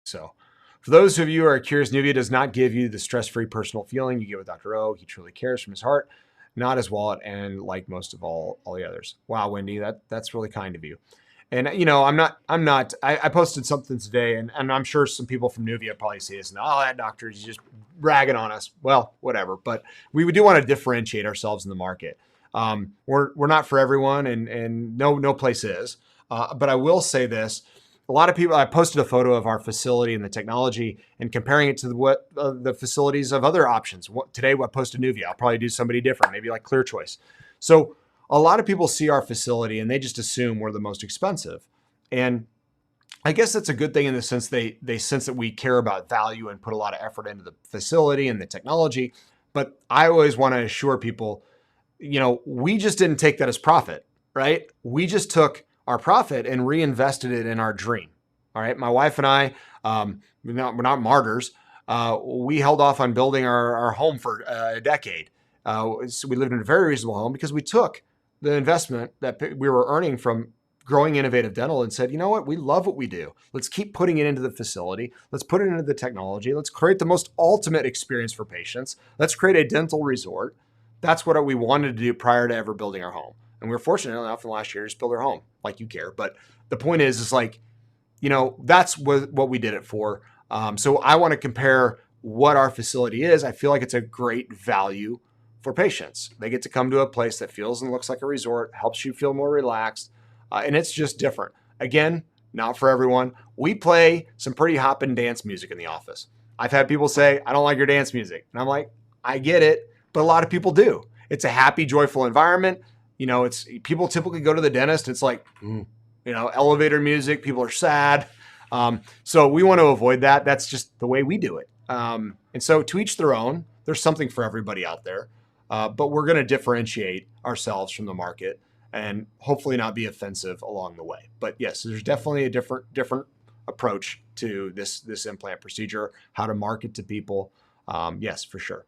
So for those of you who are curious, Nuvia does not give you the stress-free personal feeling you get with Dr. O. He truly cares from his heart, not his wallet, and like most of all the others. Wow, Wendy, that's really kind of you. And I posted something today, and I'm sure some people from Nuvia probably see this and, oh, that doctor is just ragging on us. Well, whatever. But we do want to differentiate ourselves in the market. We're not for everyone, and no place is. But I will say this: a lot of people. I posted a photo of our facility and the technology, and comparing it to the facilities of other options. Today, I posted Nuvia. I'll probably do somebody different, maybe like Clear Choice. So a lot of people see our facility and they just assume we're the most expensive. And I guess that's a good thing in the sense they sense that we care about value and put a lot of effort into the facility and the technology. But I always want to assure people, we just didn't take that as profit, right? We just took our profit and reinvested it in our dream. All right. My wife and I, we're not martyrs. We held off on building our home for a decade. So we lived in a very reasonable home because we took the investment that we were earning from growing innovative dental and said, you know what, we love what we do. Let's keep putting it into the facility. Let's put it into the technology. Let's create the most ultimate experience for patients. Let's create a dental resort. That's what we wanted to do prior to ever building our home. And we were fortunate enough in the last year to just build our home, like you care. But the point is like, that's what we did it for. So I want to compare what our facility is. I feel like it's a great value for patients. They get to come to a place that feels and looks like a resort, helps you feel more relaxed, and it's just different. Again, not for everyone. We play some pretty hop and dance music in the office. I've had people say, I don't like your dance music. And I'm like, I get it, but a lot of people do. It's a happy, joyful environment. It's people typically go to the dentist. It's like, elevator music. People are sad. So we want to avoid that. That's just the way we do it. And so to each their own. There's something for everybody out there. But we're going to differentiate ourselves from the market and hopefully not be offensive along the way. But yes, there's definitely a different approach to this implant procedure, how to market to people. Yes, for sure.